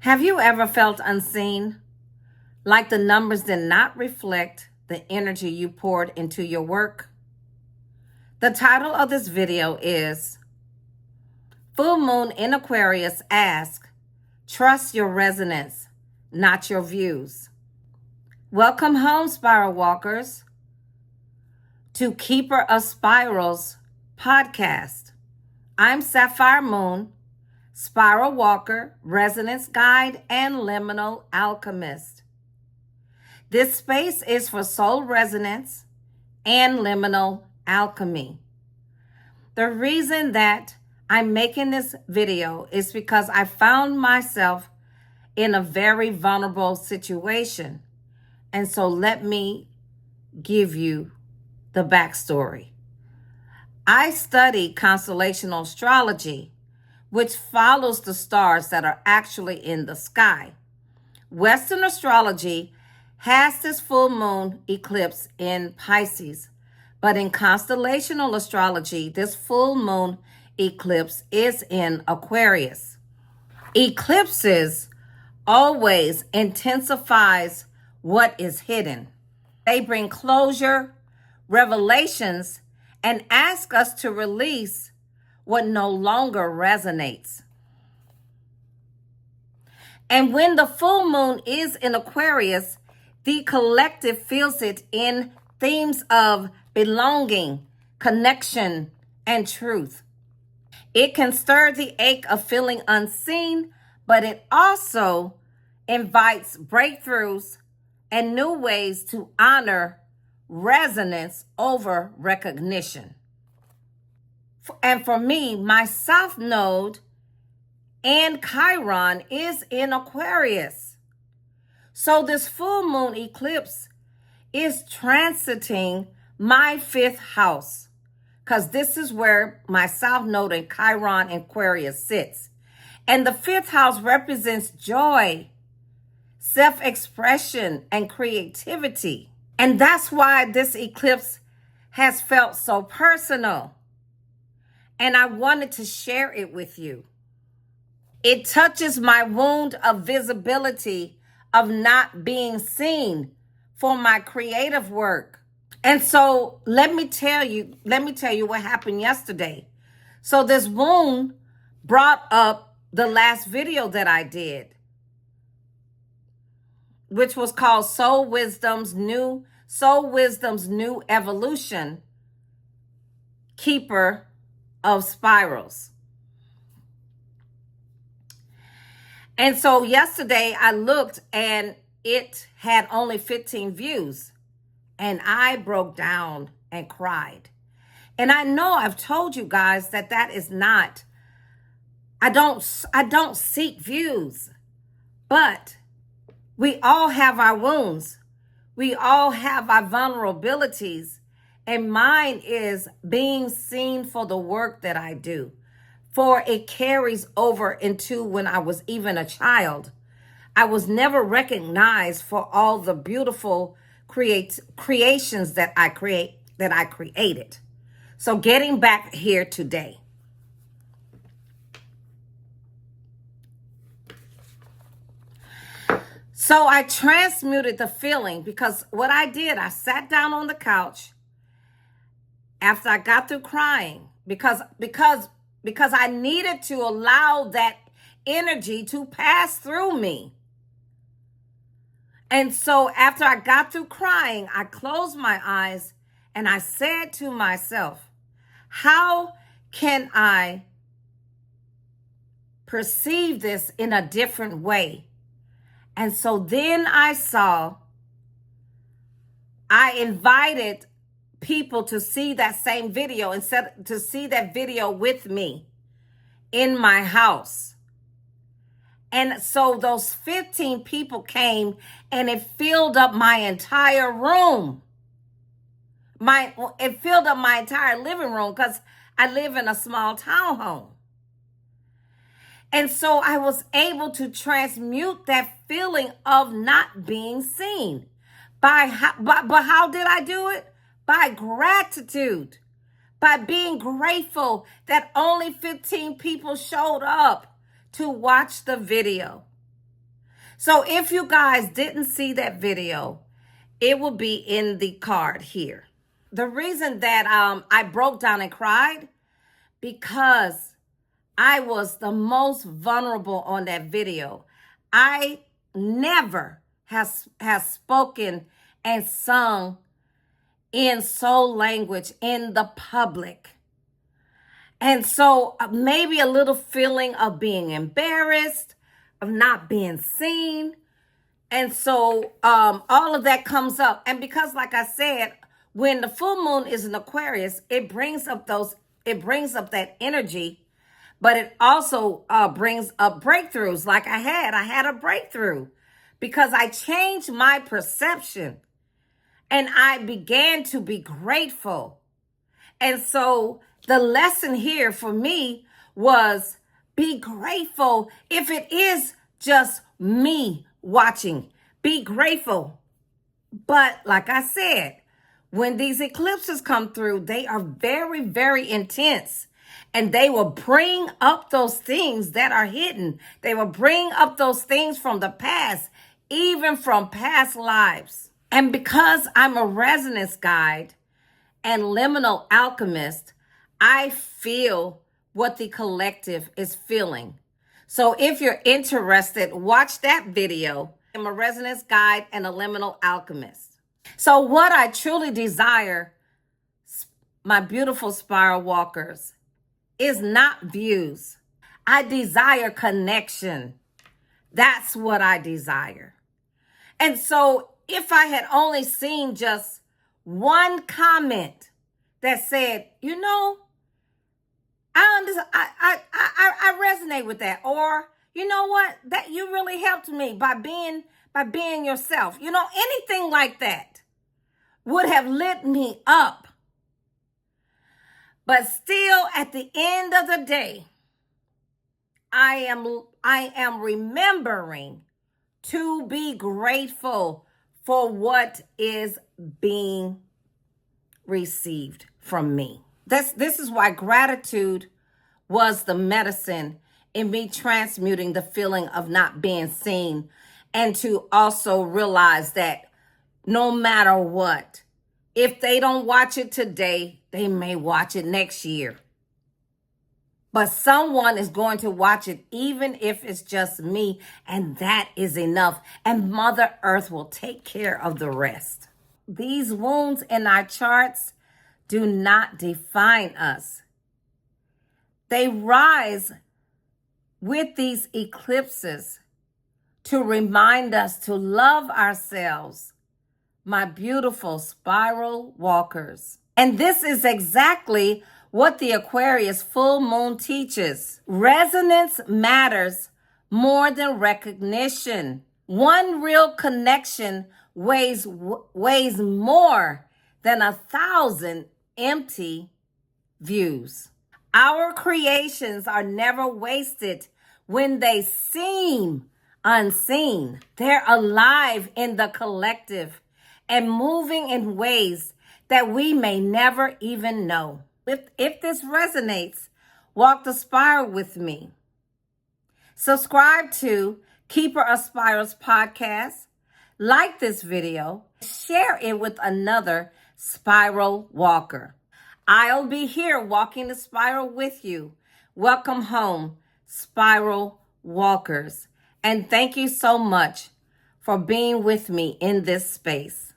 Have you ever felt unseen? Like the numbers did not reflect the energy you poured into your work? The title of this video is Full Moon in Aquarius asks, Trust your resonance, not your views. Welcome home, Spiral Walkers, to Keeper of Spirals podcast. I'm SapphyreMoon, Spiral Walker, Resonance Guide, and Liminal Alchemist. This space is for soul resonance and liminal alchemy. The reason that I'm making this video is because I found myself in a very vulnerable situation. And so let me give you the backstory. I study constellational astrology, which follows the stars that are actually in the sky. Western astrology has this full moon eclipse in Pisces, but in constellational astrology, this full moon eclipse is in Aquarius. Eclipses always intensifies what is hidden. They bring closure, revelations, and ask us to release what no longer resonates. And when the full moon is in Aquarius, the collective feels it in themes of belonging, connection, and truth. It can stir the ache of feeling unseen, but it also invites breakthroughs and new ways to honor resonance over recognition. And for me, my South Node and Chiron is in Aquarius. So this full moon eclipse is transiting my fifth house, because this is where my South Node and Chiron in Aquarius sits. And the fifth house represents joy, self-expression, and creativity. And that's why this eclipse has felt so personal. And I wanted to share it with you. It touches my wound of visibility, of not being seen for my creative work. And so let me tell you what happened yesterday. So this wound brought up the last video that I did, which was called Soul Wisdom's New Evolution, Keeper of Spirals. And so yesterday I looked and it had only 15 views, and I broke down and cried. And I know I've told you guys that is not, I don't seek views, but we all have our wounds. We all have our vulnerabilities. And mine is being seen for the work that I do. For it carries over into when I was even a child. I was never recognized for all the beautiful creations that I created. So getting back here today. So I transmuted the feeling, because what I did, I sat down on the couch after I got through crying, because I needed to allow that energy to pass through me. And so after I got through crying, I closed my eyes and I said to myself, how can I perceive this in a different way? And so then I invited people to see that same video, to see that video with me in my house. And so those 15 people came and it filled up my entire room. It filled up my entire living room, because I live in a small townhome. And so I was able to transmute that feeling of not being seen. But how did I do it? By gratitude, by being grateful that only 15 people showed up to watch the video. So if you guys didn't see that video, it will be in the card here. The reason that I broke down and cried, because I was the most vulnerable on that video. I never has spoken and sung in soul language in the public. And so maybe a little feeling of being embarrassed, of not being seen. And so all of that comes up. And because, like I said, when the full moon is in Aquarius, it brings up that energy, but it also brings up breakthroughs. Like I had a breakthrough because I changed my perception and I began to be grateful. And so the lesson here for me was be grateful. If it is just me watching, be grateful. But like I said, when these eclipses come through, they are very, very intense. And they will bring up those things that are hidden. They will bring up those things from the past, even from past lives. And because I'm a resonance guide and liminal alchemist, I feel what the collective is feeling. So if you're interested, watch that video. I'm a resonance guide and a liminal alchemist. So what I truly desire, my beautiful spiral walkers, is not views. I desire connection. That's what I desire. And so if I had only seen just one comment that said, you know, I resonate with that, or you know what, that you really helped me by being yourself, you know, anything like that would have lit me up. But still, at the end of the day, I am remembering to be grateful for what is being received from me. This is why gratitude was the medicine in me transmuting the feeling of not being seen, and to also realize that no matter what, if they don't watch it today, they may watch it next year. But someone is going to watch it, even if it's just me, and that is enough. And Mother Earth will take care of the rest. These wounds in our charts do not define us. They rise with these eclipses to remind us to love ourselves, my beautiful spiral walkers. And this is exactly what the Aquarius full moon teaches. Resonance matters more than recognition. One real connection weighs more than 1,000 empty views. Our creations are never wasted when they seem unseen. They're alive in the collective and moving in ways that we may never even know. If this resonates, walk the spiral with me. Subscribe to Keeper of Spirals podcast. Like this video. Share it with another spiral walker. I'll be here walking the spiral with you. Welcome home, spiral walkers. And thank you so much for being with me in this space.